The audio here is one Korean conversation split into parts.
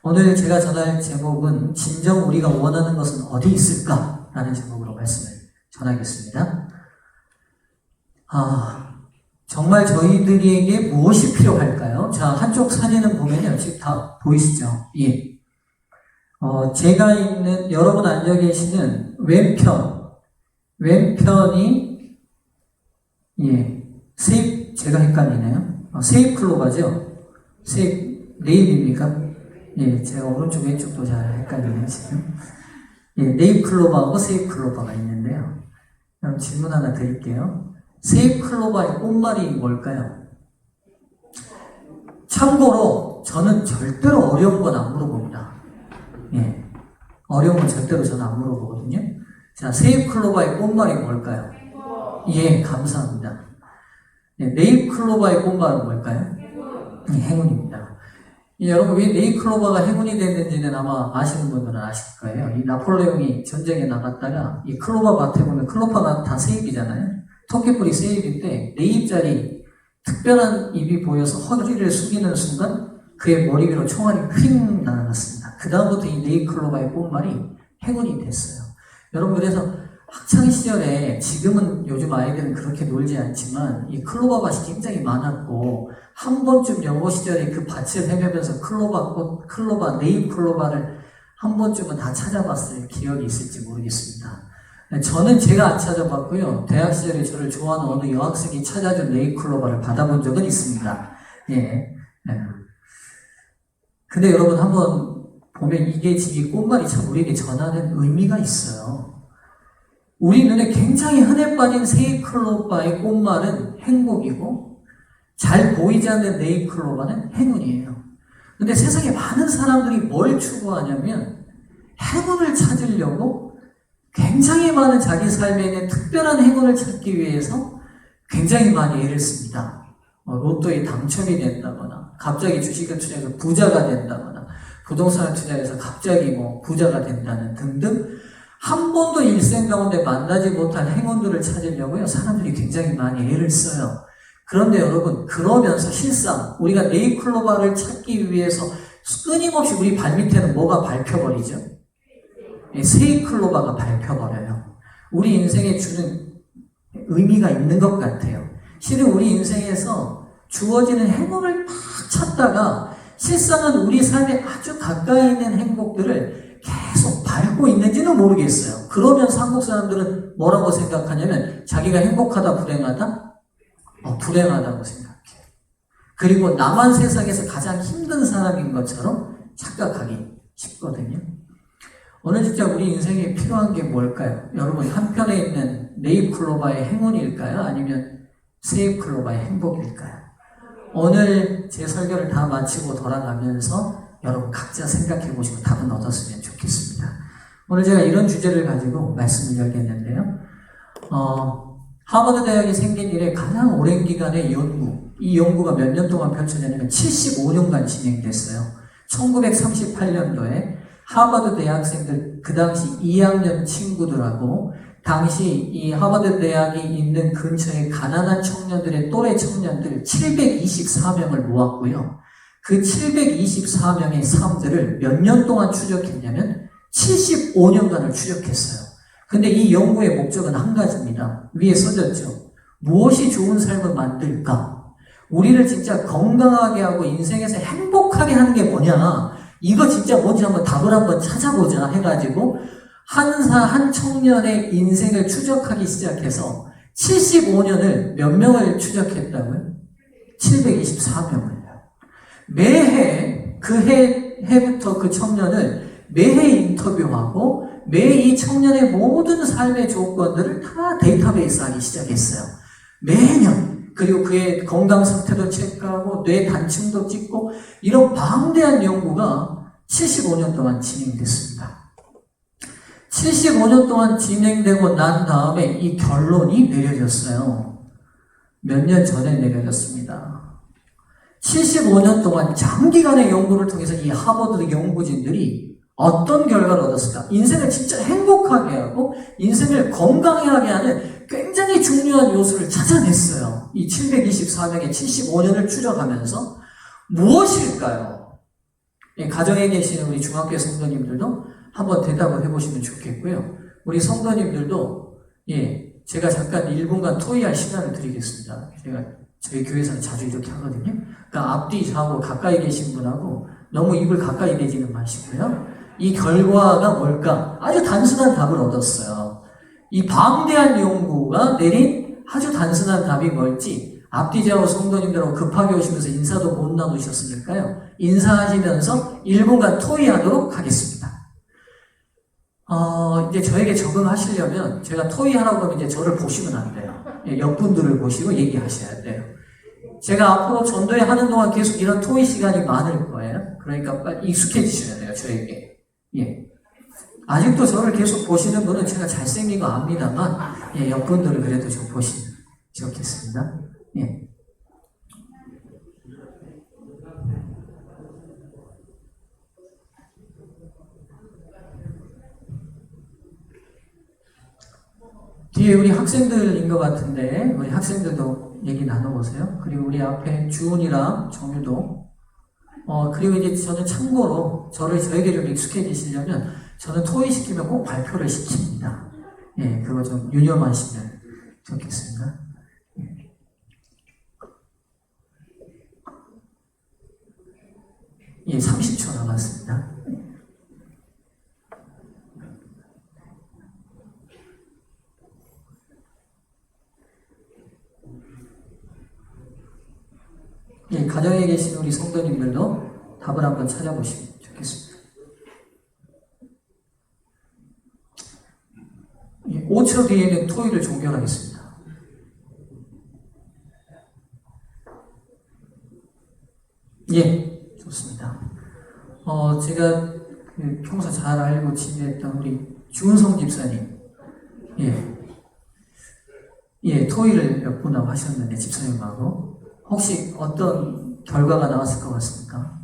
오늘 제가 전할 제목은 진정 우리가 원하는 것은 어디 있을까? 라는 제목으로 말씀을 전하겠습니다. 정말 저희들에게 무엇이 필요할까요? 자, 한쪽 사진은 보면요. 지금 다 보이시죠? 예. 제가 있는, 여러분 앉아 계시는 왼편이, 예, 제가 헷갈리네요. 세잎 클로바죠? 네잎입니까? 예, 제가 오른쪽 왼쪽도 잘 헷갈리네요, 지금. 예, 네잎 클로바하고 세잎 클로바가 있는데요. 그럼 질문 하나 드릴게요. 세잎 클로바의 꽃말이 뭘까요? 참고로, 저는 절대로 어려운 건 안 물어봅니다. 예, 어려운 건 절대로 저는 안 물어보거든요. 자, 세잎 클로바의 꽃말이 뭘까요? 예, 감사합니다. 예, 네잎 클로바의 꽃말은 뭘까요? 예, 행운입니다. 여러분, 왜 네잎 클로바가 행운이 됐는지는 아마 아시는 분들은 아실 거예요. 이 나폴레옹이 전쟁에 나갔다가 이 클로바 밭에 보면 클로바가 다 세잎이잖아요. 토끼뿌리 세잎인데 네잎자리 특별한 잎이 보여서 허리를 숙이는 순간 그의 머리 위로 총알이 휙 날아갔습니다. 그 다음부터 이 네잎 클로바의 꽃말이 행운이 됐어요. 여러분, 그래서 학창시절에, 지금은 요즘 아이들은 그렇게 놀지 않지만 이 클로바 밭이 굉장히 많았고 한 번쯤 영어 시절에 그 밭을 헤매면서 네잎 클로바를 한 번쯤은 다 찾아봤을 기억이 있을지 모르겠습니다. 저는 제가 안 찾아봤고요. 대학 시절에 저를 좋아하는 어느 여학생이 찾아준 네잎 클로바를 받아본 적은 있습니다. 예. 근데 여러분, 한번 보면 이게 지금 이 꽃말이 참 우리에게 전하는 의미가 있어요. 우리 눈에 굉장히 흔해 빠진 세잎 클로바의 꽃말은 행복이고 잘 보이지 않는 네잎 클로바는 행운이에요. 근데 세상에 많은 사람들이 뭘 추구하냐면 행운을 찾으려고 굉장히 많은 자기 삶에 있는 특별한 행운을 찾기 위해서 굉장히 많이 애를 씁니다. 로또에 당첨이 된다거나 갑자기 주식을 투자해서 부자가 된다거나 부동산을 투자해서 갑자기 부자가 된다는 등등 한 번도 일생 가운데 만나지 못한 행운들을 찾으려고요. 사람들이 굉장히 많이 애를 써요. 그런데 여러분, 그러면서 실상 우리가 네잎 클로바를 찾기 위해서 끊임없이 우리 발밑에는 뭐가 밟혀버리죠? 세잎 클로바가 밟혀버려요. 우리 인생에 주는 의미가 있는 것 같아요. 실은 우리 인생에서 주어지는 행운을 막 찾다가 실상은 우리 삶에 아주 가까이 있는 행복들을 계속 밟고 있는지는 모르겠어요. 그러면서 한국 사람들은 뭐라고 생각하냐면 자기가 행복하다, 불행하다? 불행하다고 생각해요. 그리고 나만 세상에서 가장 힘든 사람인 것처럼 착각하기 쉽거든요. 오늘 진짜 우리 인생에 필요한 게 뭘까요? 여러분, 한편에 있는 네잎 클로바의 행운일까요? 아니면 세잎 클로바의 행복일까요? 오늘 제 설교를 다 마치고 돌아가면서 여러분 각자 생각해 보시고 답은 얻었으면 좋겠습니다. 오늘 제가 이런 주제를 가지고 말씀을 열겠는데요. 하버드 대학이 생긴 이래 가장 오랜 기간의 이 연구가 몇 년 동안 펼쳐졌냐면 75년간 진행됐어요. 1938년도에 하버드 대학생들, 그 당시 2학년 친구들하고 당시 이 하버드 대학이 있는 근처에 가난한 청년들의 또래 청년들 724명을 모았고요. 그 724명의 삶들을 몇 년 동안 추적했냐면 75년간을 추적했어요. 근데 이 연구의 목적은 한 가지입니다. 위에 써졌죠. 무엇이 좋은 삶을 만들까? 우리를 진짜 건강하게 하고 인생에서 행복하게 하는 게 뭐냐? 이거 진짜 뭔지 한번 답을 한번 찾아보자 해가지고 한 청년의 인생을 추적하기 시작해서 75년을 몇 명을 추적했다고요? 724명을요. 매해 해부터 그 청년을 매해 인터뷰하고 매해 이 청년의 모든 삶의 조건들을 다 데이터베이스하기 시작했어요. 매년. 그리고 그의 건강 상태도 체크하고 뇌 단층도 찍고 이런 방대한 연구가 75년 동안 진행됐습니다. 75년 동안 진행되고 난 다음에 이 결론이 내려졌어요. 몇 년 전에 내려졌습니다. 75년 동안 장기간의 연구를 통해서 이 하버드 연구진들이 어떤 결과를 얻었을까? 인생을 진짜 행복하게 하고 인생을 건강하게 하는 굉장히 중요한 요소를 찾아냈어요. 이 724명의 75년을 추적하면서 무엇일까요? 가정에 계시는 우리 중학교 성도님들도 한번 대답을 해보시면 좋겠고요. 우리 성도님들도 제가 잠깐 1분간 토의할 시간을 드리겠습니다. 제가 저희 교회에서는 자주 이렇게 하거든요. 그러니까 앞뒤 좌우 가까이 계신 분하고 너무 입을 가까이 대지는 마시고요. 이 결과가 뭘까? 아주 단순한 답을 얻었어요. 이 방대한 연구가 내린 아주 단순한 답이 뭘지 앞뒤 좌우 성도님들하고 급하게 오시면서 인사도 못 나누셨으니까요. 인사하시면서 1분간 토의하도록 하겠습니다. 이제 저에게 적응하시려면 제가 토의하라고 하면 이제 저를 보시면 안 돼요. 옆분들을 보시고 얘기하셔야 돼요. 제가 앞으로 전도회 하는 동안 계속 이런 토의 시간이 많을 거예요. 그러니까 빨리 익숙해지셔야 돼요, 저에게. 아직도 저를 계속 보시는 분은 제가 잘생긴 거 압니다만, 옆분들을 그래도 좀 보시면 좋겠습니다. 뒤에 우리 학생들인 것 같은데 우리 학생들도 얘기 나눠보세요. 그리고 우리 앞에 주은이랑 정유도 그리고 이제 저는 참고로 저에게 좀 익숙해지시려면 저는 토의 시키면 꼭 발표를 시킵니다. 그거 좀 유념하시면 좋겠습니다. 30초 남았습니다. 가정에 계신 우리 성도님들도 답을 한번 찾아보시면 좋겠습니다. 5초 뒤에는 토의를 종결하겠습니다. 좋습니다. 제가 평소 잘 알고 지내던 우리 주은성 집사님, 토의를 몇 분하고 하셨는데 집사님하고 혹시 어떤 결과가 나왔을 것 같습니까?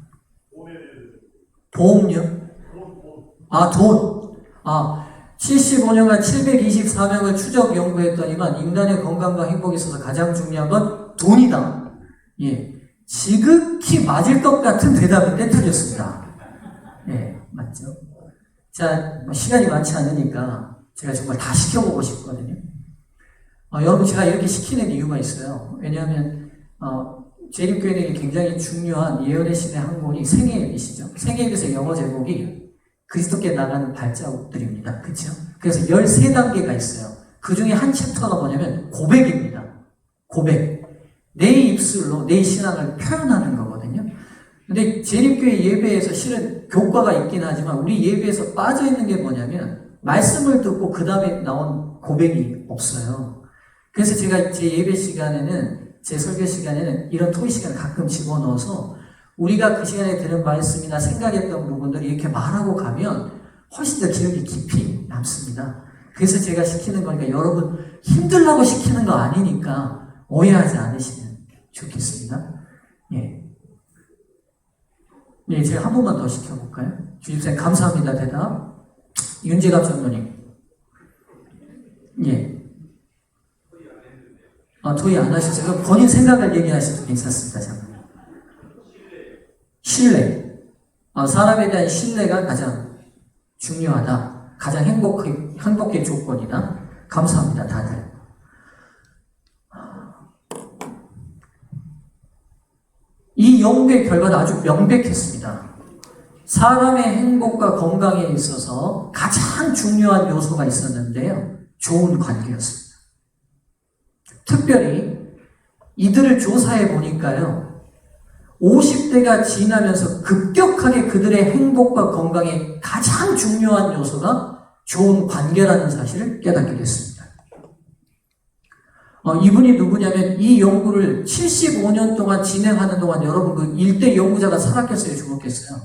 보험료? 돈. 75년간 724명을 추적 연구했더니만 인간의 건강과 행복에 있어서 가장 중요한 건 돈이다. 지극히 맞을 것 같은 대답인데 틀렸습니다. 맞죠? 자, 시간이 많지 않으니까 제가 정말 다 시켜보고 싶거든요. 여러분, 제가 이렇게 시키는 이유가 있어요. 왜냐하면 재림교회에게 굉장히 중요한 예언의 신의 한 권이 생애일기시죠. 생애일기에서 영어 제목이 그리스도께 나가는 발자국들입니다. 그렇죠? 그래서 13단계가 있어요. 그 중에 한 챕터가 뭐냐면 고백입니다. 고백. 내 입술로 내 신앙을 표현하는 거거든요. 근데 재림교회 예배에서 실은 교과가 있긴 하지만 우리 예배에서 빠져있는 게 뭐냐면 말씀을 듣고 그 다음에 나온 고백이 없어요. 그래서 제가 제 예배 시간에는 제 설교 시간에는 이런 토의 시간을 가끔 집어넣어서 우리가 그 시간에 들은 말씀이나 생각했던 부분들을 이렇게 말하고 가면 훨씬 더 기억이 깊이 남습니다. 그래서 제가 시키는 거니까 여러분 힘들라고 시키는 거 아니니까 오해하지 않으시면 좋겠습니다. 제가 한 번만 더 시켜볼까요? 주집사님 감사합니다. 대답. 윤재갑 전도님. 토의 안 하셨어요? 본인 생각을 얘기하셔도 괜찮습니다. 잠깐만. 신뢰. 사람에 대한 신뢰가 가장 중요하다. 가장 행복의 조건이다. 감사합니다, 다들. 이 연구의 결과는 아주 명백했습니다. 사람의 행복과 건강에 있어서 가장 중요한 요소가 있었는데요. 좋은 관계였습니다. 특별히 이들을 조사해 보니까요. 50대가 지나면서 급격하게 그들의 행복과 건강에 가장 중요한 요소가 좋은 관계라는 사실을 깨닫게 됐습니다. 이분이 누구냐면 이 연구를 75년 동안 진행하는 동안 여러분 그 1대 연구자가 살았겠어요? 죽었겠어요?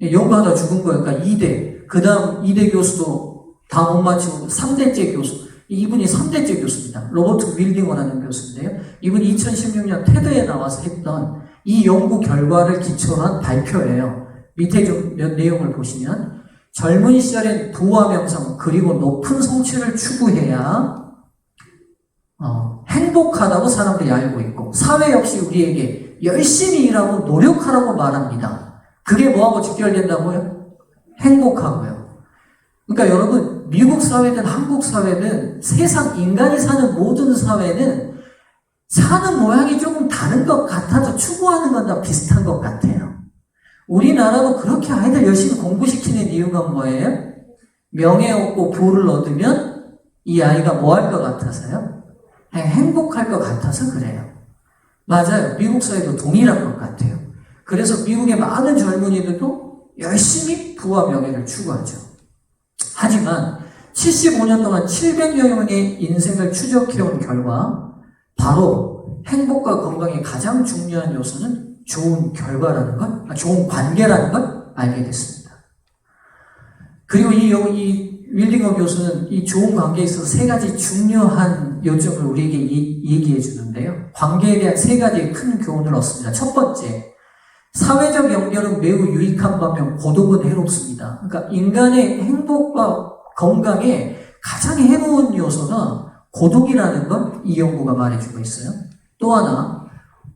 연구하다 죽은 거예요. 그러니까 2대. 그 다음 2대 교수도 다 못 마치고 3대째 교수. 이분이 3대째 교수입니다. 로버트 윌딩어라는 교수인데요. 이분이 2016년 테드에 나와서 했던 이 연구 결과를 기초로 한 발표예요. 밑에 좀 몇 내용을 보시면 젊은 시절엔 부와 명성 그리고 높은 성취를 추구해야 행복하다고 사람들이 알고 있고 사회 역시 우리에게 열심히 일하고 노력하라고 말합니다. 그게 뭐하고 직결된다고요? 행복하고요. 그러니까 여러분, 미국 사회든 한국 사회든 세상 인간이 사는 모든 사회는 사는 모양이 조금 다른 것 같아도 추구하는 건 다 비슷한 것 같아요. 우리나라도 그렇게 아이들 열심히 공부시키는 이유가 뭐예요? 명예 얻고 부를 얻으면 이 아이가 뭐 할 것 같아서요? 행복할 것 같아서 그래요. 맞아요. 미국 사회도 동일한 것 같아요. 그래서 미국의 많은 젊은이들도 열심히 부와 명예를 추구하죠. 하지만 75년 동안 700여 명의 인생을 추적해온 결과 바로 행복과 건강의 가장 중요한 요소는 좋은 결과라는 것, 좋은 관계라는 걸 알게 됐습니다. 그리고 이 윌딩어 교수는 이 좋은 관계에 있어서 세 가지 중요한 요점을 우리에게 얘기해 주는데요. 관계에 대한 세 가지의 큰 교훈을 얻습니다. 첫 번째, 사회적 연결은 매우 유익한 반면 고독은 해롭습니다. 그러니까 인간의 행복과 건강에 가장 해로운 요소가 고독이라는 걸 이 연구가 말해주고 있어요. 또 하나,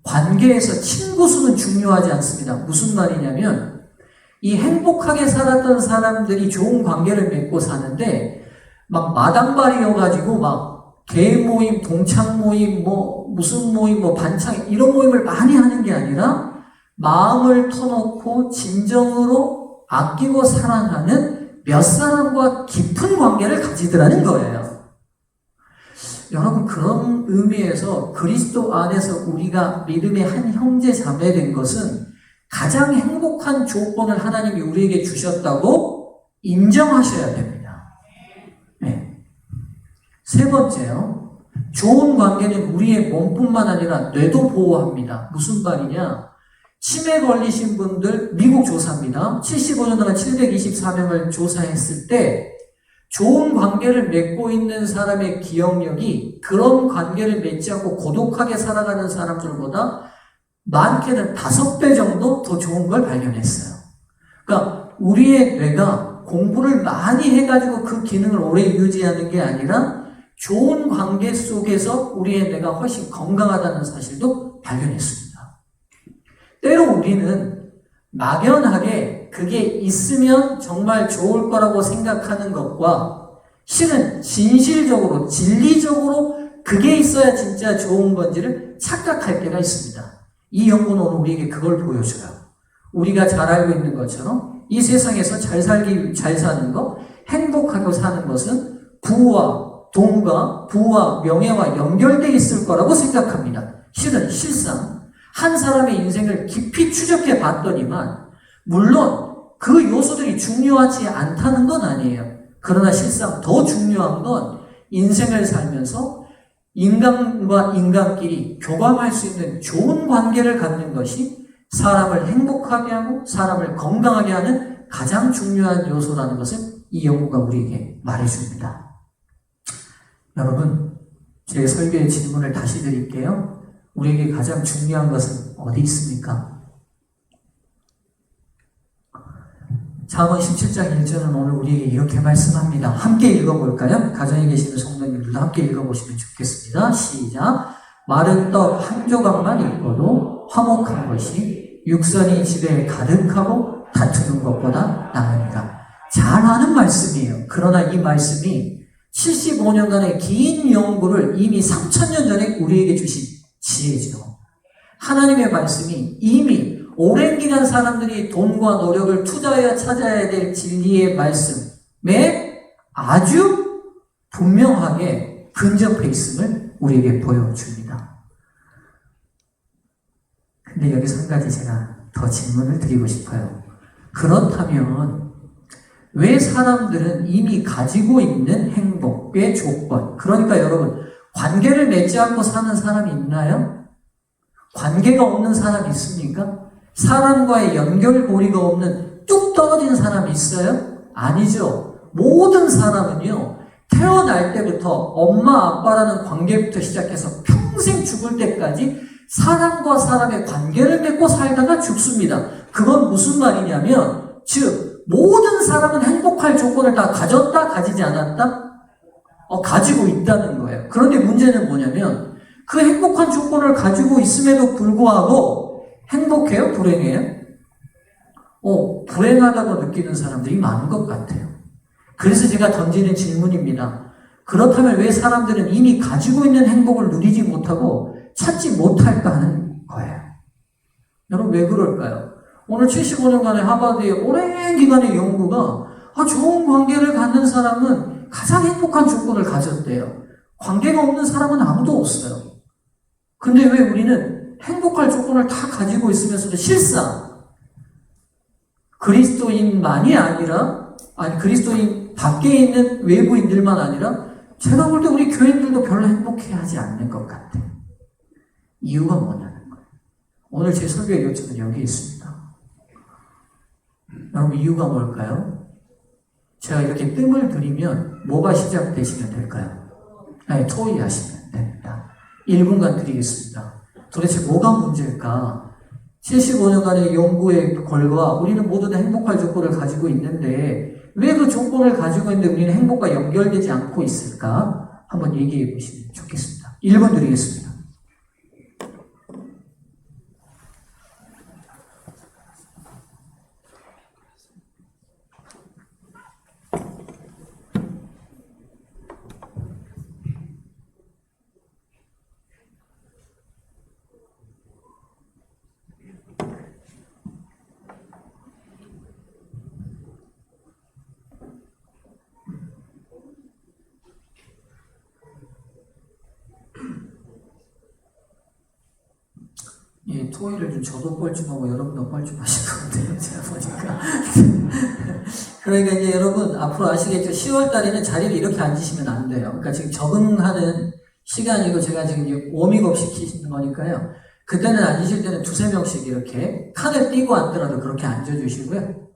관계에서 친구 수는 중요하지 않습니다. 무슨 말이냐면 이 행복하게 살았던 사람들이 좋은 관계를 맺고 사는데 막 마당발이여가지고 막 개 모임, 동창 모임, 무슨 모임, 반창 이런 모임을 많이 하는 게 아니라 마음을 터놓고 진정으로 아끼고 사랑하는 몇 사람과 깊은 관계를 가지더라는 거예요. 여러분, 그런 의미에서 그리스도 안에서 우리가 믿음의 한 형제 자매 된 것은 가장 행복한 조건을 하나님이 우리에게 주셨다고 인정하셔야 됩니다. 네. 세 번째요. 좋은 관계는 우리의 몸뿐만 아니라 뇌도 보호합니다. 무슨 말이냐? 치매 걸리신 분들, 미국 조사입니다. 75년 동안 724명을 조사했을 때 좋은 관계를 맺고 있는 사람의 기억력이 그런 관계를 맺지 않고 고독하게 살아가는 사람들보다 많게는 5배 정도 더 좋은 걸 발견했어요. 그러니까 우리의 뇌가 공부를 많이 해가지고 그 기능을 오래 유지하는 게 아니라 좋은 관계 속에서 우리의 뇌가 훨씬 건강하다는 사실도 발견했습니다. 때로 우리는 막연하게 그게 있으면 정말 좋을 거라고 생각하는 것과 실은 진실적으로, 진리적으로 그게 있어야 진짜 좋은 건지를 착각할 때가 있습니다. 이 연구는 오늘 우리에게 그걸 보여줘요. 우리가 잘 알고 있는 것처럼 이 세상에서 잘 사는 것, 행복하게 사는 것은 부와 돈과 부와 명예와 연결되어 있을 거라고 생각합니다. 실상 한 사람의 인생을 깊이 추적해 봤더니만 물론 그 요소들이 중요하지 않다는 건 아니에요. 그러나 실상 더 중요한 건 인생을 살면서 인간과 인간끼리 교감할 수 있는 좋은 관계를 갖는 것이 사람을 행복하게 하고 사람을 건강하게 하는 가장 중요한 요소라는 것을 이 연구가 우리에게 말해줍니다. 여러분, 제 설교의 질문을 다시 드릴게요. 우리에게 가장 중요한 것은 어디 있습니까? 잠언 17장 1절은 오늘 우리에게 이렇게 말씀합니다. 함께 읽어볼까요? 가정에 계시는 성도님들도 함께 읽어보시면 좋겠습니다. 시작. 마른 떡 한 조각만 있고도 화목한 것이 육선이 집에 가득하고 다투는 것보다 나으니라. 잘 아는 말씀이에요. 그러나 이 말씀이 75년간의 긴 연구를 이미 3000년 전에 우리에게 주신 지혜죠. 하나님의 말씀이 이미 오랜 기간 사람들이 돈과 노력을 투자하여 찾아야 될 진리의 말씀에 아주 분명하게 근접해 있음을 우리에게 보여줍니다. 근데 여기서 한 가지 제가 더 질문을 드리고 싶어요. 그렇다면 왜 사람들은 이미 가지고 있는 행복의 조건, 그러니까 여러분, 관계를 맺지 않고 사는 사람이 있나요? 관계가 없는 사람이 있습니까? 사람과의 연결고리가 없는 뚝 떨어진 사람이 있어요? 아니죠. 모든 사람은요, 태어날 때부터 엄마, 아빠라는 관계부터 시작해서 평생 죽을 때까지 사람과 사람의 관계를 맺고 살다가 죽습니다. 그건 무슨 말이냐면, 즉, 모든 사람은 행복할 조건을 다 가졌다, 가지지 않았다? 가지고 있다는 거예요. 그런데 문제는 뭐냐면, 그 행복한 조건을 가지고 있음에도 불구하고 행복해요? 불행해요? 불행하다고 느끼는 사람들이 많은 것 같아요. 그래서 제가 던지는 질문입니다. 그렇다면 왜 사람들은 이미 가지고 있는 행복을 누리지 못하고 찾지 못할까 하는 거예요. 여러분 왜 그럴까요? 오늘 75년간의 하버드의 오랜 기간의 연구가 좋은 관계를 갖는 사람은 가장 행복한 조건을 가졌대요. 관계가 없는 사람은 아무도 없어요. 근데 왜 우리는 행복할 조건을 다 가지고 있으면서도 실상 그리스도인만이 아니라 그리스도인 밖에 있는 외부인들만 아니라 제가 볼 때 우리 교인들도 별로 행복해하지 않는 것 같아요. 이유가 뭐냐는 거예요. 오늘 제 설교의 요점은 여기 있습니다. 여러분 이유가 뭘까요? 제가 이렇게 뜸을 들이면 뭐가 시작되시면 될까요? 토의하시면 됩니다. 1분간 드리겠습니다. 도대체 뭐가 문제일까? 75년간의 연구의 결과 우리는 모두 다 행복할 조건을 가지고 있는데 왜 그 조건을 가지고 있는데 우리는 행복과 연결되지 않고 있을까? 한번 얘기해 보시면 좋겠습니다. 1분 드리겠습니다. 토의를 좀 저도 뻘쭘하고 여러분도 뻘쭘하실 것 같아요. 제가 보니까. 그러니까 이제 여러분 앞으로 아시겠죠? 10월 달에는 자리를 이렇게 앉으시면 안 돼요. 그러니까 지금 적응하는 시간이고 제가 지금 이제 워밍업 시키시는 거니까요. 그때는 앉으실 때는 두세 명씩 이렇게 칸을 띄고 앉더라도 그렇게 앉아주시고요.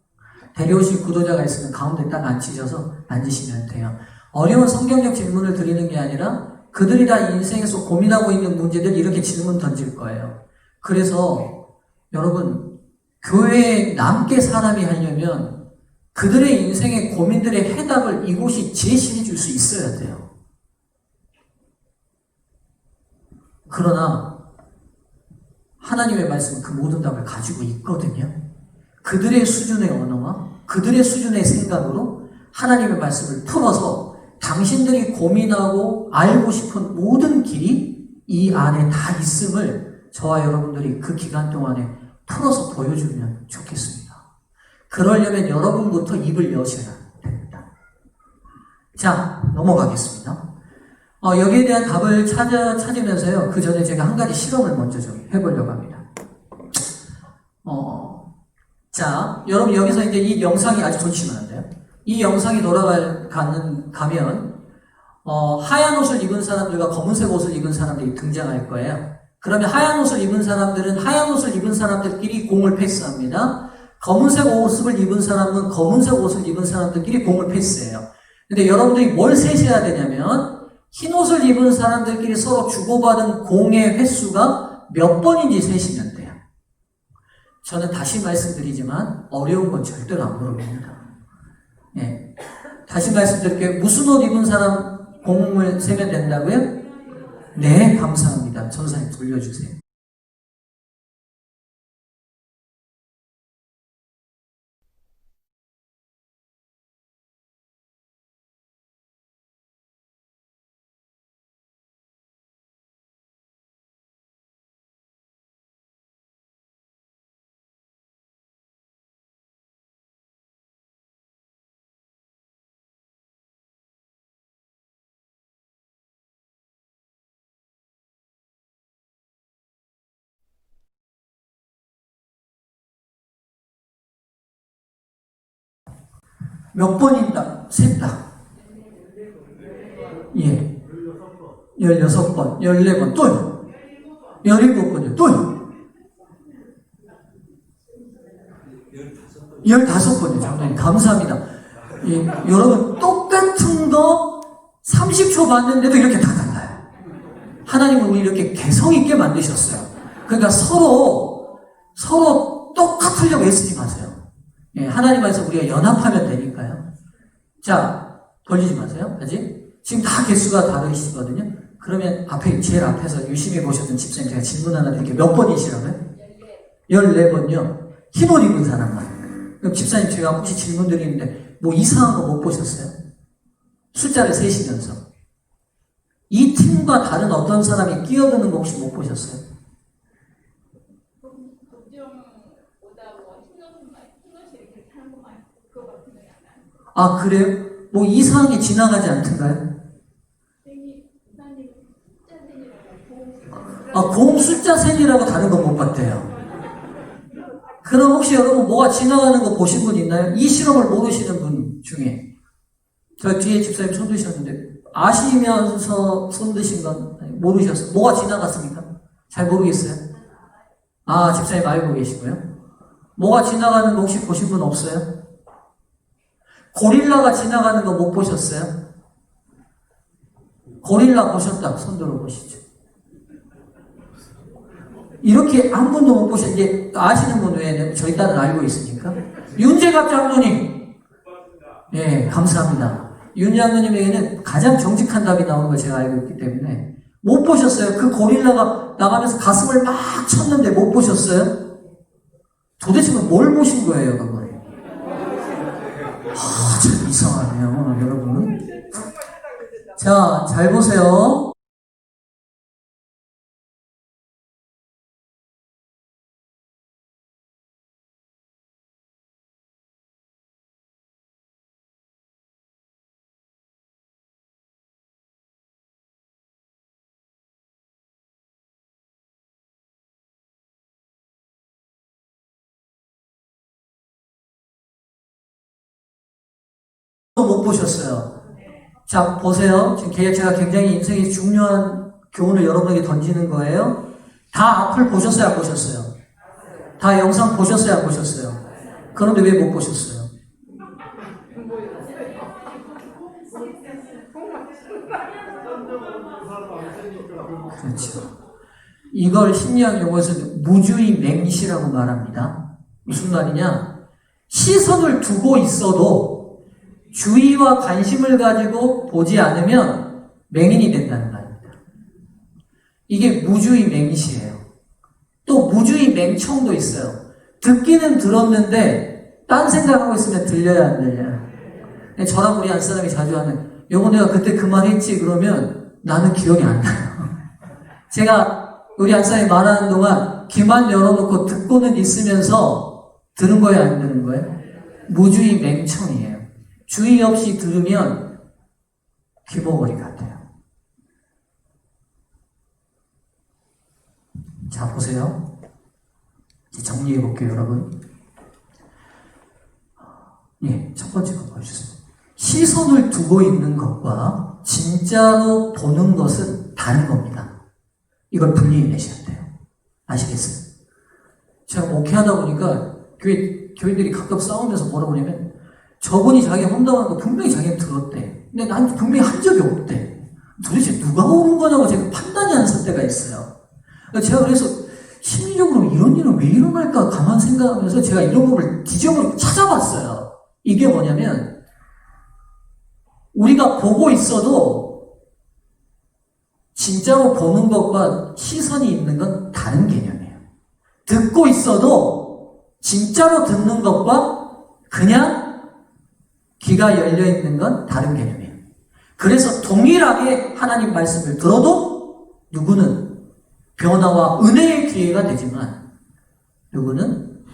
데려오실 구도자가 있으면 가운데 딱 앉히셔서 앉으시면 돼요. 어려운 성경적 질문을 드리는 게 아니라 그들이 다 인생에서 고민하고 있는 문제들 이렇게 질문 던질 거예요. 그래서 여러분 교회에 남게 사람이 하려면 그들의 인생의 고민들의 해답을 이곳이 제시해 줄 수 있어야 돼요. 그러나 하나님의 말씀은 그 모든 답을 가지고 있거든요. 그들의 수준의 언어와 그들의 수준의 생각으로 하나님의 말씀을 풀어서 당신들이 고민하고 알고 싶은 모든 길이 이 안에 다 있음을 저와 여러분들이 그 기간 동안에 풀어서 보여주면 좋겠습니다. 그러려면 여러분부터 입을 여셔야 됩니다. 자, 넘어가겠습니다. 여기에 대한 답을 찾으면서요. 그 전에 제가 한 가지 실험을 먼저 좀 해보려고 합니다. 자, 여러분 여기서 이제 이 영상이 아주 조심하면 안 돼요. 이 영상이 가면 하얀 옷을 입은 사람들과 검은색 옷을 입은 사람들이 등장할 거예요. 그러면 하얀 옷을 입은 사람들은 하얀 옷을 입은 사람들끼리 공을 패스합니다. 검은색 옷을 입은 사람은 검은색 옷을 입은 사람들끼리 공을 패스해요. 근데 여러분들이 뭘 세셔야 되냐면 흰 옷을 입은 사람들끼리 서로 주고받은 공의 횟수가 몇 번인지 세시면 돼요. 저는 다시 말씀드리지만 어려운 건 절대로 안 물어봅니다. 네. 다시 말씀드릴게요. 무슨 옷 입은 사람 공을 세면 된다고요? 네, 감사합니다. 전사님 돌려주세요. 몇 번입니다. 셋다. 예. 16번, 14번, 또요. 17번이요, 또요. 15번이요, 장로님. 감사합니다. 예. 여러분, 똑같은 거 30초 봤는데도 이렇게 다 달라요. 하나님은 우리 이렇게 개성있게 만드셨어요. 그러니까 서로 똑같으려고 애쓰지 마세요. 예, 하나님 안에서 우리가 연합하면 되니까요. 자, 돌리지 마세요. 아직? 지금 다 개수가 다르시거든요. 그러면 제일 앞에서 유심히 보셨던 집사님 제가 질문 하나 드릴게요. 몇 번이시라고요? 14번요. 흰 옷 입은 사람만. 그럼 집사님 제가 혹시 질문 드리는데 뭐 이상한 거 못 보셨어요? 숫자를 세시면서 이 팀과 다른 어떤 사람이 끼어드는 거 혹시 못 보셨어요? 아, 그래요? 뭐 이상한 게 지나가지 않던가요? 아, 공 숫자 셈이라고 다른 거 못 봤대요. 그럼 혹시 여러분 뭐가 지나가는 거 보신 분 있나요? 이 실험을 모르시는 분 중에. 저 뒤에 집사님 손 드셨는데 아시면서 손 드신 건 모르셨어요? 뭐가 지나갔습니까? 잘 모르겠어요? 아, 집사님 알고 계시고요. 뭐가 지나가는 거 혹시 보신 분 없어요? 고릴라가 지나가는 거 못 보셨어요? 고릴라 보셨다. 손 들어보시죠. 이렇게 한 분도 못 보셨, 이제 아시는 분 외에는 저희 딸은 알고 있으니까. 윤재갑 장로님. 예, 감사합니다. 윤 장로님에게는 가장 정직한 답이 나오는 걸 제가 알고 있기 때문에. 못 보셨어요? 그 고릴라가 나가면서 가슴을 막 쳤는데 못 보셨어요? 도대체 뭘 보신 거예요, 그걸? 참 이상하네요, 여러분. 자, 잘 보세요. 못 보셨어요. 자, 보세요. 지금 제가 굉장히 인생에 중요한 교훈을 여러분에게 던지는 거예요. 다 앞을 보셨어요, 안 보셨어요? 다 영상 보셨어요, 안 보셨어요? 그런데 왜 못 보셨어요? 그렇죠. 이걸 심리학 용어에서는 무주의 맹시라고 말합니다. 무슨 말이냐? 시선을 두고 있어도 주의와 관심을 가지고 보지 않으면 맹인이 된다는 말입니다. 이게 무주의 맹시예요. 또 무주의 맹청도 있어요. 듣기는 들었는데 딴 생각하고 있으면 들려야 안 들려요. 저랑 우리 안사람이 자주 하는 요거 내가 그때 그 말 했지 그러면 나는 기억이 안 나요. 제가 우리 안사람이 말하는 동안 귀만 열어놓고 듣고는 있으면서 들은 거예요, 안 듣는 거예요? 무주의 맹청이에요. 주의 없이 들으면 귀머거리 같아요. 자, 보세요. 이제 정리해 볼게요, 여러분. 예, 첫 번째 거 보여주세요. 시선을 두고 있는 것과 진짜로 보는 것은 다른 겁니다. 이걸 분리해내셔야 돼요. 아시겠어요? 제가 목회하다 보니까 교인들이 가끔 싸우면서 뭐라고 하냐면 저분이 자기 험담하는 거 분명히 자기는 들었대. 근데 난 분명히 한 적이 없대. 도대체 누가 오는 거냐고 제가 판단이 안 설 때가 있어요. 제가 그래서 심리적으로 이런 일은 왜 일어날까 가만 생각하면서 제가 이런 법을 뒤져보고 찾아봤어요. 이게 뭐냐면 우리가 보고 있어도 진짜로 보는 것과 시선이 있는 건 다른 개념이에요. 듣고 있어도 진짜로 듣는 것과 그냥 귀가 열려 있는 건 다른 개념이에요. 그래서 동일하게 하나님 말씀을 들어도 누구는 변화와 은혜의 기회가 되지만 누구는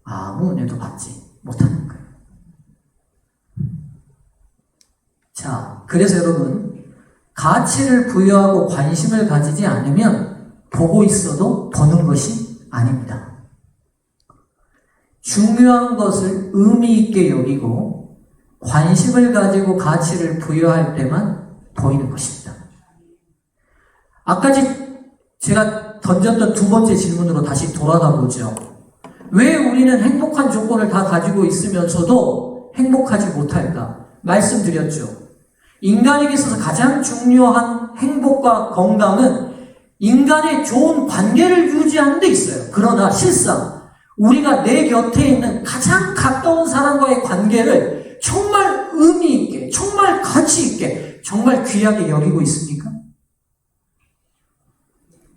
아무 은혜도 받지 못하는 거예요. 자, 그래서 여러분 가치를 부여하고 관심을 가지지 않으면 보고 있어도 보는 것이 아닙니다. 중요한 것을 의미 있게 여기고 관심을 가지고 가치를 부여할 때만 보이는 것입니다. 아까 제가 던졌던 두 번째 질문으로 다시 돌아가 보죠. 왜 우리는 행복한 조건을 다 가지고 있으면서도 행복하지 못할까? 말씀드렸죠. 인간에게 있어서 가장 중요한 행복과 건강은 인간의 좋은 관계를 유지하는 데 있어요. 그러나 실상 우리가 내 곁에 있는 가장 가까운 사람과의 관계를 정말 의미 있게, 정말 가치 있게, 정말 귀하게 여기고 있습니까?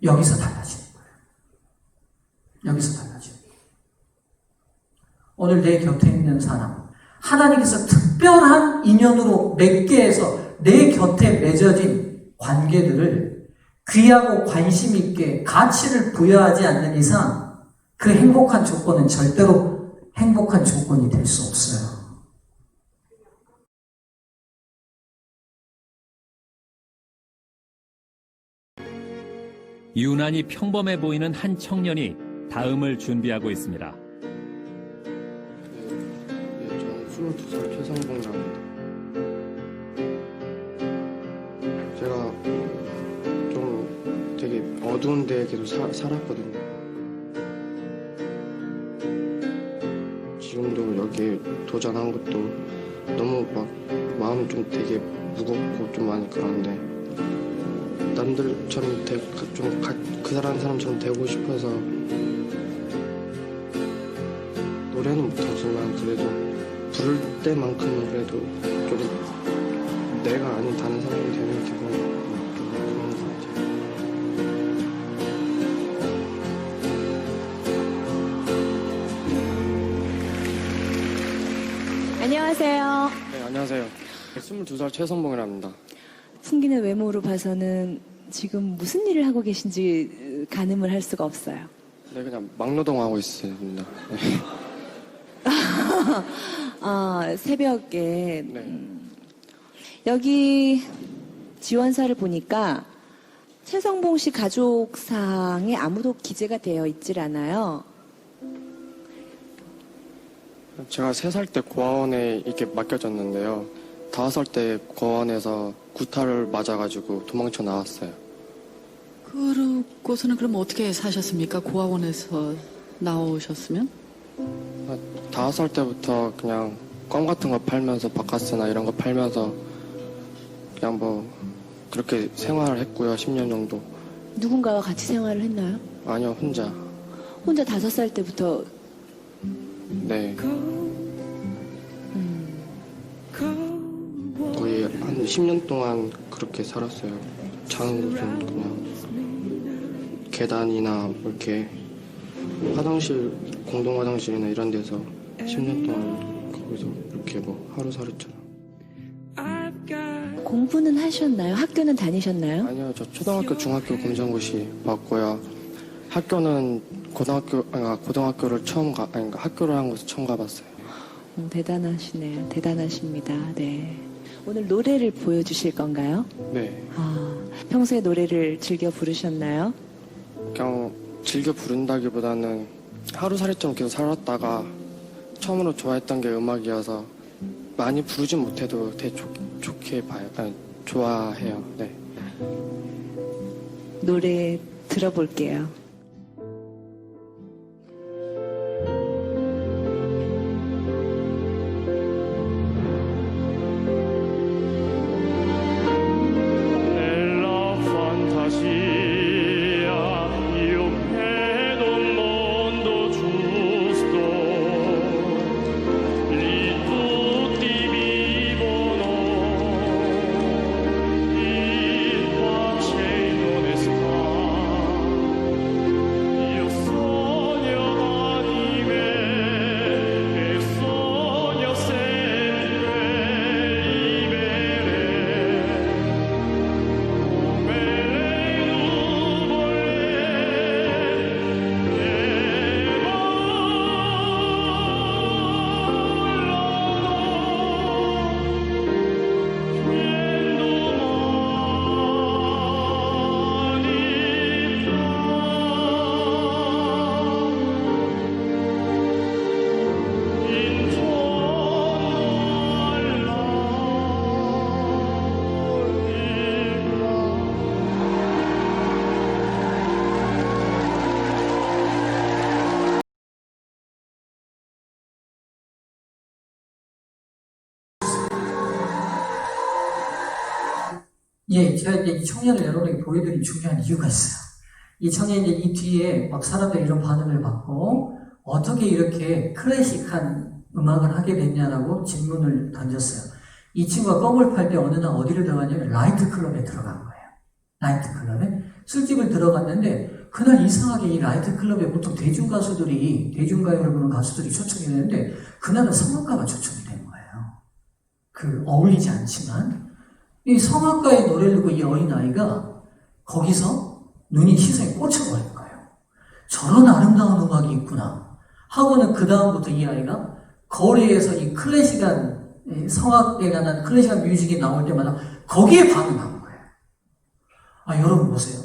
여기서 달라지는 거예요. 여기서 달라져요. 오늘 내 곁에 있는 사람, 하나님께서 특별한 인연으로 맺게 해서 내 곁에 맺어진 관계들을 귀하고 관심 있게 가치를 부여하지 않는 이상 그 행복한 조건은 절대로 행복한 조건이 될 수 없어요. 유난히 평범해 보이는 한 청년이 다음을 준비하고 있습니다. 저는 22살 최성봉이라고 합니다. 제가 좀 되게 어두운 데에 계속 살았거든요. 지금도 여기 도전한 것도 너무 막 마음이 좀 되게 무겁고 좀 많이 그런데 남들처럼 그 사람처럼 되고 싶어서 노래는 못하지만 그래도 부를 때만큼은 그래도 좀 내가 아닌 다른 사람이 되는 기분이 좀 그런 것 같아요. 안녕하세요. 네, 안녕하세요. 22살 최성봉이라고 합니다. 풍기는 외모로 봐서는 지금 무슨 일을 하고 계신지 가늠을 할 수가 없어요. 네, 그냥 막노동하고 있습니다. 네. 새벽에 네. 여기 지원서를 보니까 최성봉 씨 가족상에 아무도 기재가 되어 있질 않아요. 제가 3살 때 고아원에 이렇게 맡겨졌는데요. 5살 때 고아원에서 구타를 맞아가지고 도망쳐 나왔어요. 그러고서는 그럼 어떻게 사셨습니까? 고아원에서 나오셨으면? 5살 때부터 그냥 껌 같은 거 팔면서 바카스나 이런 거 팔면서 그냥 뭐 그렇게 생활을 했고요. 10년 정도. 누군가와 같이 생활을 했나요? 아니요, 혼자. 혼자 5살 때부터. 네. 거의 한 10년 동안 그렇게 살았어요. 자는 곳은 그냥 계단이나 이렇게 화장실, 공동 화장실이나 이런 데서 10년 동안 거기서 이렇게 뭐 하루살이처럼. 공부는 하셨나요? 학교는 다니셨나요? 아니요, 저 초등학교, 중학교 검정고시 봤고요. 학교는 고등학교를 학교를 한 곳을 처음 가봤어요. 대단하시네요. 대단하십니다. 네. 오늘 노래를 보여주실 건가요? 네. 평소에 노래를 즐겨 부르셨나요? 그냥 즐겨 부른다기보다는 하루살이처럼 계속 살았다가 처음으로 좋아했던 게 음악이어서 많이 부르진 못해도 되게 좋게 봐요. 좋아해요. 네. 노래 들어볼게요. 예, 제가 이제 이 청년을 여러분에게 보여드린 중요한 이유가 있어요. 이 청년이 이제 이 뒤에 막 사람들이 이런 반응을 받고 어떻게 이렇게 클래식한 음악을 하게 됐냐라고 질문을 던졌어요. 이 친구가 껌을 팔 때 어느 날 어디를 들어갔냐면 라이트 클럽에 들어간 거예요. 라이트 클럽에 술집을 들어갔는데 그날 이상하게 이 라이트 클럽에 보통 대중가요를 부르는 가수들이 초청이 되는데, 그날은 성악가가 초청이 된 거예요. 어울리지 않지만, 이 성악가의 노래를 듣고 이 어린아이가 거기서 눈이 시선이 꽂혀버린 거예요. 저런 아름다운 음악이 있구나 하고는 그 다음부터 이 아이가 거리에서 이 클래식한 성악에 관한 클래식한 뮤직이 나올 때마다 거기에 반응한 거예요. 여러분 보세요.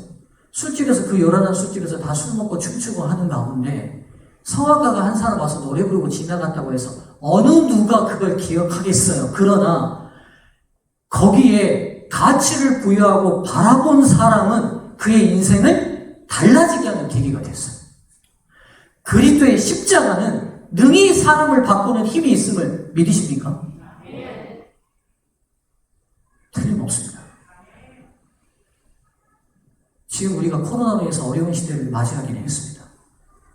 술집에서 그 요란한 술집에서 다 술 먹고 춤추고 하는 가운데 성악가가 한 사람 와서 노래 부르고 지나갔다고 해서 어느 누가 그걸 기억하겠어요. 그러나 거기에 가치를 부여하고 바라본 사람은 그의 인생을 달라지게 하는 계기가 됐어요. 그리스도의 십자가는 능히 사람을 바꾸는 힘이 있음을 믿으십니까? 틀림없습니다. 지금 우리가 코로나로 인해서 어려운 시대를 맞이하긴 했습니다.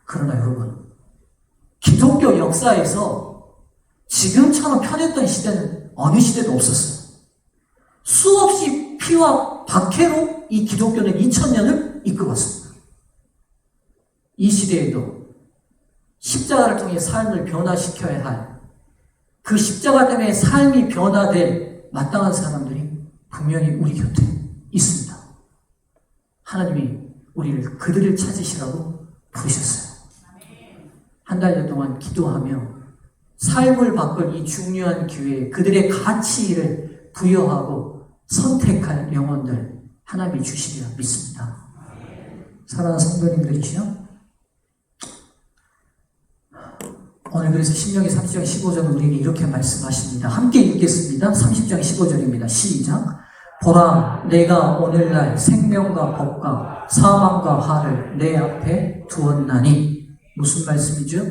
그러나 여러분, 기독교 역사에서 지금처럼 편했던 시대는 어느 시대도 없었어요. 수없이 피와 박해로 이 기독교는 2000년을 이끌었습니다. 이 시대에도 십자가를 통해 삶을 변화시켜야 할, 그 십자가 때문에 삶이 변화될 마땅한 사람들이 분명히 우리 곁에 있습니다. 하나님이 우리를 그들을 찾으시라고 부르셨어요. 한 달여 동안 기도하며 삶을 바꿀 이 중요한 기회에 그들의 가치를 부여하고 선택할 영혼들 하나님이 주시리라 믿습니다. 사랑하는 성도님들이시여, 오늘 그래서 신명기 30장 15절은 우리에게 이렇게 말씀하십니다. 함께 읽겠습니다. 30장 15절입니다. 시작. 보라, 내가 오늘날 생명과 법과 사망과 화를 내 앞에 두었나니. 무슨 말씀이죠?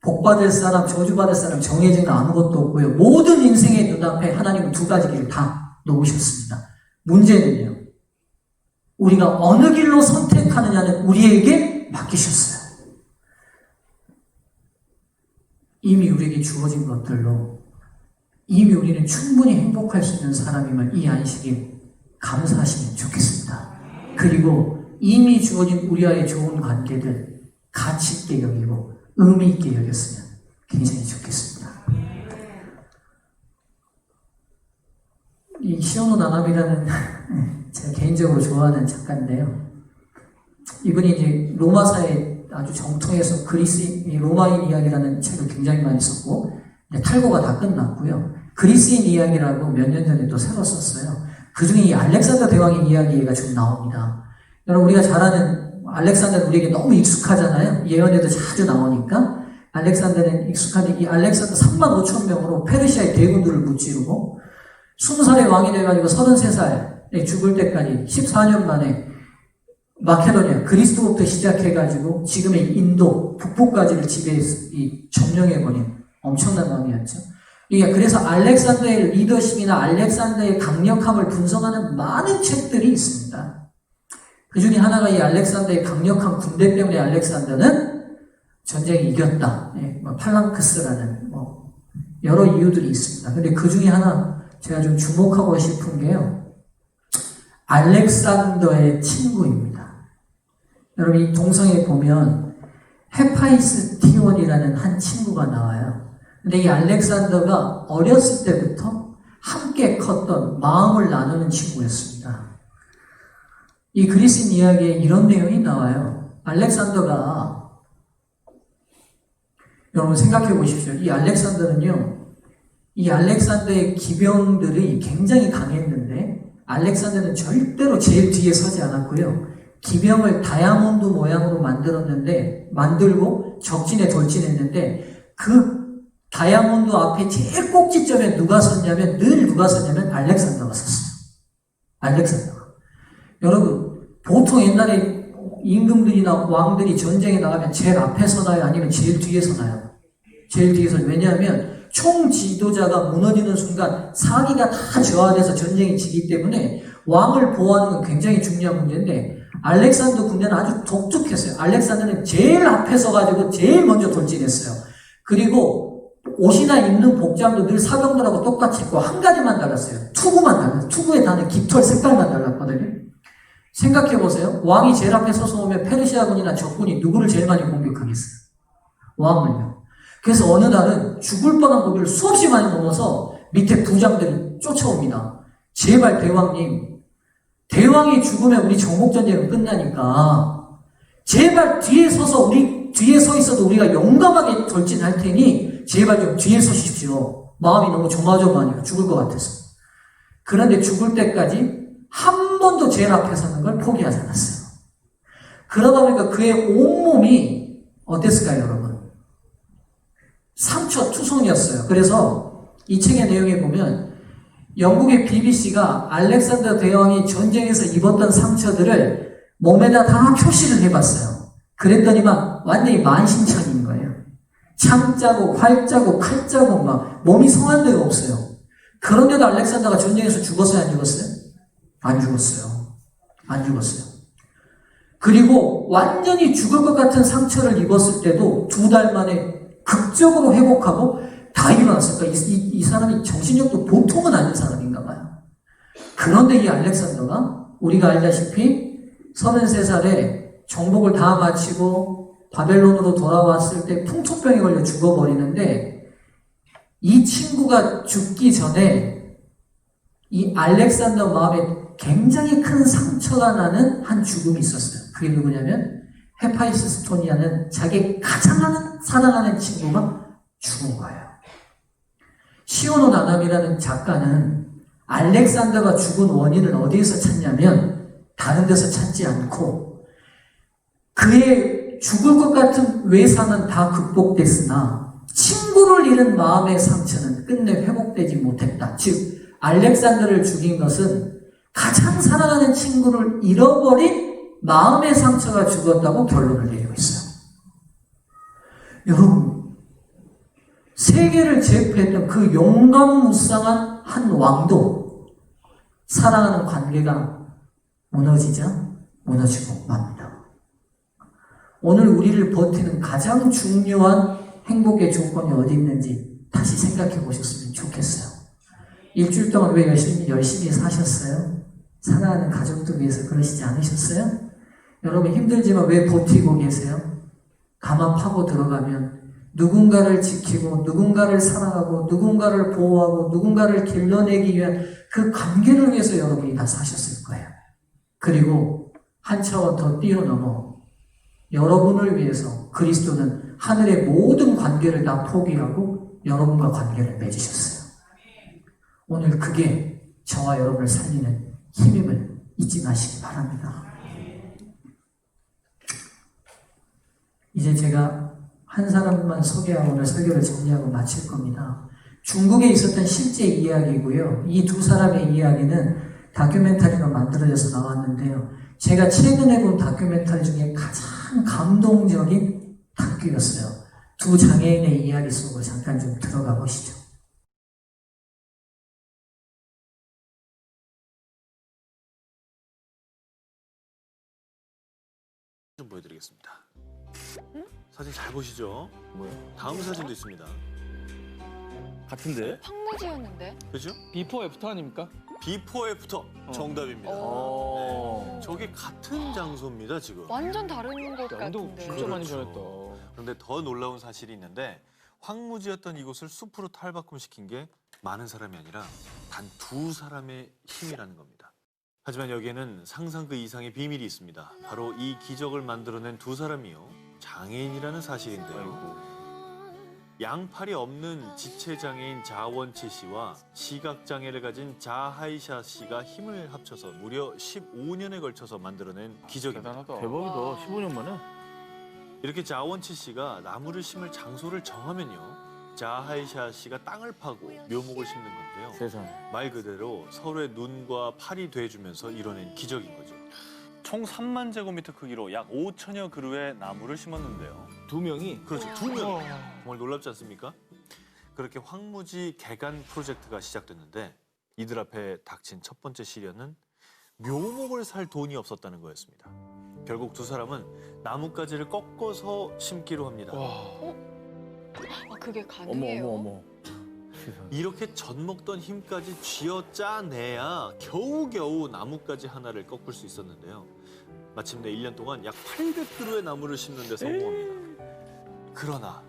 복받을 사람, 저주받을 사람 정해진 거 아무것도 없고요. 모든 인생의 눈앞에 하나님은 두 가지 길을 다 놓으셨습니다. 문제는요, 우리가 어느 길로 선택하느냐는 우리에게 맡기셨어요. 이미 우리에게 주어진 것들로 이미 우리는 충분히 행복할 수 있는 사람임을 이 안식일 감사하시면 좋겠습니다. 그리고 이미 주어진 우리와의 좋은 관계들 가치 있게 여기고 의미 있게 여겼으면 굉장히 좋겠습니다. 이 시오노 나나비라는 제가 개인적으로 좋아하는 작가인데요. 이분이 이제 로마사의 아주 정통에서 로마인 이야기라는 책을 굉장히 많이 썼고, 탈고가 다 끝났고요. 그리스인 이야기라고 몇 년 전에 또 새로 썼어요. 그 중에 이 알렉산더 대왕의 이야기가 좀 나옵니다. 여러분, 우리가 잘 아는 알렉산더는 우리에게 너무 익숙하잖아요. 예언에도 자주 나오니까. 알렉산더는 익숙한데, 이 알렉산더 35,000명으로 페르시아의 대군들을 무찌르고 20살의 왕이 돼가지고 33살에 죽을 때까지 14년 만에 마케도니아, 그리스도부터 시작해가지고 지금의 인도 북부까지를 점령해버린 엄청난 왕이었죠. 그래서 알렉산더의 리더십이나 알렉산더의 강력함을 분석하는 많은 책들이 있습니다. 그 중에 하나가 이 알렉산더의 강력한 군대 때문에 알렉산더는 전쟁에 이겼다. 팔랑크스라는 여러 이유들이 있습니다. 근데 그 중에 하나 제가 좀 주목하고 싶은 게요, 알렉산더의 친구입니다. 여러분, 이 동성에 보면 헤파이스티온이라는 한 친구가 나와요. 근데 이 알렉산더가 어렸을 때부터 함께 컸던 마음을 나누는 친구였습니다. 이 그리스인 이야기에 이런 내용이 나와요. 알렉산더가, 여러분 생각해 보십시오. 이 알렉산더의 기병들이 굉장히 강했는데, 알렉산더는 절대로 제일 뒤에 서지 않았고요. 기병을 다이아몬드 모양으로 만들고 적진에 돌진했는데, 그 다이아몬드 앞에 제일 꼭지점에 누가 섰냐면 알렉산더가 섰어요. 알렉산더가. 여러분, 보통 옛날에 임금들이나 왕들이 전쟁에 나가면 제일 앞에 서나요? 아니면 제일 뒤에 서나요? 제일 뒤에 서요. 왜냐하면 총 지도자가 무너지는 순간 사기가 다 저하돼서 전쟁이 지기 때문에 왕을 보호하는 건 굉장히 중요한 문제인데, 알렉산더 군대는 아주 독특했어요. 알렉산더는 제일 앞에 서가지고 제일 먼저 돌진했어요. 그리고 옷이나 입는 복장도 늘 사병들하고 똑같이 했고, 한 가지만 달랐어요. 투구에 다는 깃털 색깔만 달랐거든요. 생각해 보세요. 왕이 제일 앞에 서서 오면 페르시아군이나 적군이 누구를 제일 많이 공격하겠어요? 왕을요. 그래서 어느 날은 죽을 뻔한 고비를 수없이 많이 넘어서 밑에 부장들이 쫓아옵니다. 제발 대왕님, 대왕이 죽으면 우리 정복전쟁은 끝나니까 제발 뒤에 서서 우리 뒤에 서 있어도 우리가 용감하게 돌진할 테니 제발 좀 뒤에 서십시오. 마음이 너무 조마조마하니까 죽을 것 같아서. 그런데 죽을 때까지 한 번도 제일 앞에 서는 걸 포기하지 않았어요. 그러다 보니까 그의 온몸이 어땠을까요, 여러분? 상처 투성이었어요. 그래서 이 책의 내용에 보면 영국의 BBC가 알렉산더 대왕이 전쟁에서 입었던 상처들을 몸에다 다 표시를 해봤어요. 그랬더니만 완전히 만신창인 거예요. 창자국, 활자국, 칼자국 막 몸이 성한 데가 없어요. 그런데도 알렉산더가 전쟁에서 죽었어요, 안 죽었어요? 안 죽었어요. 안 죽었어요. 그리고 완전히 죽을 것 같은 상처를 입었을 때도 2달 만에 극적으로 회복하고 다 일어났어요. 그러니까 이 사람이 정신력도 보통은 아닌 사람인가 봐요. 그런데 이 알렉산더가 우리가 알다시피 33살에 정복을 다 마치고 바벨론으로 돌아왔을 때 풍토병에 걸려 죽어버리는데 이 친구가 죽기 전에 이 알렉산더 마음에 굉장히 큰 상처가 나는 한 죽음이 있었어요. 그게 누구냐면 헤파이스토니아는 자기 가장 사랑하는 친구가 죽은 거예요. 시오노 나나미라는 작가는 알렉산더가 죽은 원인을 어디에서 찾냐면 다른 데서 찾지 않고 그의 죽을 것 같은 외상은 다 극복됐으나 친구를 잃은 마음의 상처는 끝내 회복되지 못했다. 즉 알렉산더를 죽인 것은 가장 사랑하는 친구를 잃어버린 마음의 상처가 죽었다고 결론을 내리고 있어요. 여러분, 세계를 제패했던 그 용감무쌍한 한 왕도 사랑하는 관계가 무너지자 무너지고 맙니다. 오늘 우리를 버티는 가장 중요한 행복의 조건이 어디 있는지 다시 생각해 보셨으면 좋겠어요. 일주일 동안 왜 열심히 사셨어요? 사랑하는 가족들 위해서 그러시지 않으셨어요? 여러분 힘들지만 왜 버티고 계세요? 가만 파고 들어가면 누군가를 지키고 누군가를 사랑하고 누군가를 보호하고 누군가를 길러내기 위한 그 관계를 위해서 여러분이 다 사셨을 거예요. 그리고 한 차원 더 뛰어넘어 여러분을 위해서 그리스도는 하늘의 모든 관계를 다 포기하고 여러분과 관계를 맺으셨어요. 오늘 그게 저와 여러분을 살리는 힘임을 잊지 마시기 바랍니다. 이제 제가 한 사람만 소개하고 오늘 설교를 정리하고 마칠 겁니다. 중국에 있었던 실제 이야기고요. 이 두 사람의 이야기는 다큐멘터리가 만들어져서 나왔는데요. 제가 최근에 본 다큐멘터리 중에 가장 감동적인 다큐였어요. 두 장애인의 이야기 속으로 잠깐 좀 들어가 보시죠. 좀 보여드리겠습니다. 사진 잘 보시죠? 뭐요? 다음 사진도 있습니다. 같은데? 황무지였는데? 그죠? 비포 애프터 아닙니까? 비포 애프터 정답입니다. 어. 네. 저게 같은 장소입니다 지금. 완전 다른 곳 근데 같은데. 진짜 많이 그렇죠. 변했다. 그런데 더 놀라운 사실이 있는데 황무지였던 이곳을 숲으로 탈바꿈시킨 게 많은 사람이 아니라 단 2사람의 힘이라는 겁니다. 하지만 여기에는 상상 그 이상의 비밀이 있습니다. 바로 이 기적을 만들어낸 2사람이요. 장애인이라는 사실인데요. 양팔이 없는 지체장애인 자원치 씨와 시각장애를 가진 자하이샤 씨가 힘을 합쳐서 무려 15년에 걸쳐서 만들어낸 기적입니다. 대단하다. 대박이다. 15년 만에? 이렇게 자원치 씨가 나무를 심을 장소를 정하면요. 자하이샤 씨가 땅을 파고 묘목을 심는 건데요. 세상에. 말 그대로 서로의 눈과 팔이 돼주면서 이뤄낸 기적인 거죠. 총 3만 제곱미터 크기로 약 5천여 그루의 나무를 심었는데요. 2명이? 그렇죠. 2명. 정말 놀랍지 않습니까? 그렇게 황무지 개간 프로젝트가 시작됐는데 이들 앞에 닥친 첫 번째 시련은 묘목을 살 돈이 없었다는 거였습니다. 결국 2사람은 나뭇가지를 꺾어서 심기로 합니다. 아, 그게 어머, 가능해요? 어머, 어머. 이렇게 젖먹던 힘까지 쥐어짜내야 겨우겨우 나무까지 하나를 꺾을 수 있었는데요. 마침내 1년 동안 약 800그루의 나무를 심는 데 성공합니다. 그러나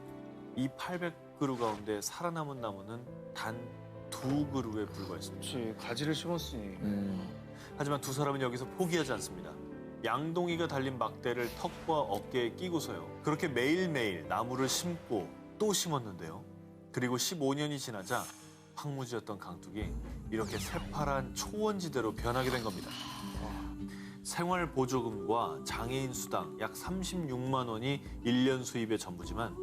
이 800그루 가운데 살아남은 나무는 단 2그루에 불과했습니다. 그렇지. 가지를 심었으니. 하지만 두 사람은 여기서 포기하지 않습니다. 양동이가 달린 막대를 턱과 어깨에 끼고서요. 그렇게 매일매일 나무를 심고 또 심었는데요. 그리고 15년이 지나자 황무지였던 강둑이 이렇게 새파란 초원지대로 변하게 된 겁니다. 생활 보조금과 장애인 수당 약 36만 원이 1년 수입의 전부지만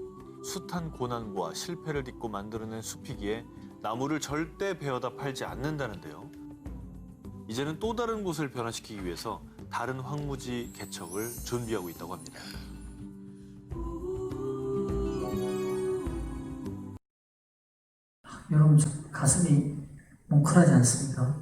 숱한 고난과 실패를 딛고 만들어낸 숲이기에 나무를 절대 베어다 팔지 않는다는데요. 이제는 또 다른 곳을 변화시키기 위해서 다른 황무지 개척을 준비하고 있다고 합니다. 여러분 가슴이 뭉클하지 않습니까?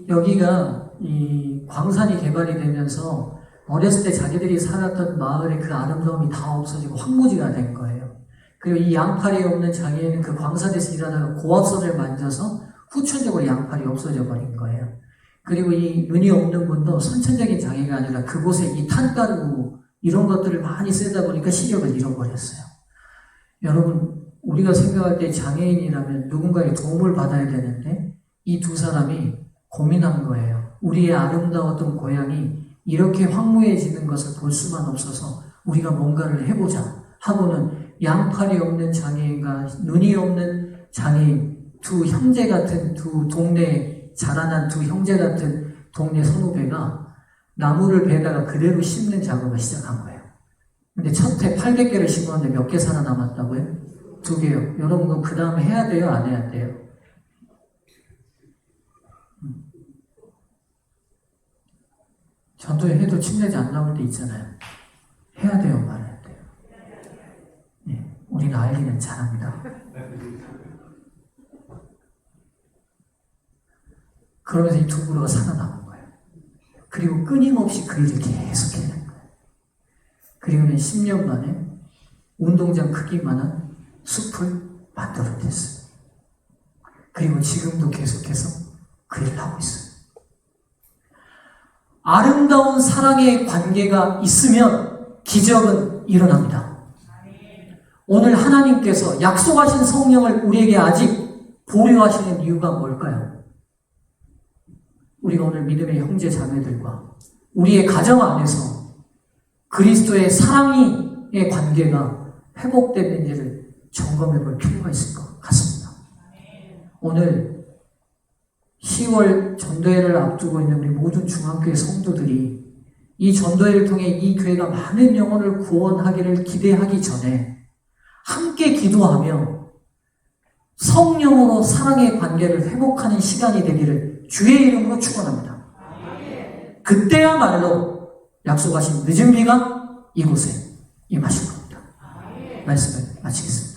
여기가 이 광산이 개발이 되면서 어렸을 때 자기들이 살았던 마을의 그 아름다움이 다 없어지고 황무지가 된 거예요. 그리고 이 양팔이 없는 장애인은 그 광산에서 일하다가 고압선을 만져서 후천적으로 양팔이 없어져 버린 거예요. 그리고 이 눈이 없는 분도 선천적인 장애가 아니라 그곳에 이 탄가루 이런 것들을 많이 쓰다 보니까 시력을 잃어버렸어요. 여러분, 우리가 생각할 때 장애인이라면 누군가의 도움을 받아야 되는데 이 두 사람이 고민한 거예요. 우리의 아름다웠던 고향이 이렇게 황무해지는 것을 볼 수만 없어서 우리가 뭔가를 해보자 하고는 양팔이 없는 장애인과 눈이 없는 장애인 두 형제 같은 두 동네에 자라난 두 형제 같은 동네 선후배가 나무를 베다가 그대로 심는 작업을 시작한 거예요. 근데 첫 해 800개를 심었는데 몇 개 살아남았다고요? 2개요. 여러분 그럼 그 다음에 해야 돼요? 안 해야 돼요? 전도에 해도 침례지 안 나올 때 있잖아요. 해야 돼요? 말해야 돼요? 네, 우리가 알기는 잘합니다. 그러면서 이 두 그루가 살아남은 거예요. 그리고 끊임없이 그 일을 계속해낸 거예요. 그리고는 10년 만에 운동장 크기만한 숲을 만들어냈어요. 그리고 지금도 계속해서 그 일을 하고 있어요. 아름다운 사랑의 관계가 있으면 기적은 일어납니다. 오늘 하나님께서 약속하신 성령을 우리에게 아직 보류하시는 이유가 뭘까요? 우리가 오늘 믿음의 형제 자매들과 우리의 가정 안에서 그리스도의 사랑의 관계가 회복되는지를 점검해 볼 필요가 있을 것 같습니다. 오늘 10월 전도회를 앞두고 있는 우리 모든 중앙교회 성도들이 이 전도회를 통해 이 교회가 많은 영혼을 구원하기를 기대하기 전에 함께 기도하며 성령으로 사랑의 관계를 회복하는 시간이 되기를 주의 이름으로 축원합니다. 그때야말로 약속하신 늦은 비가 이곳에 임하실 겁니다. 말씀을 마치겠습니다.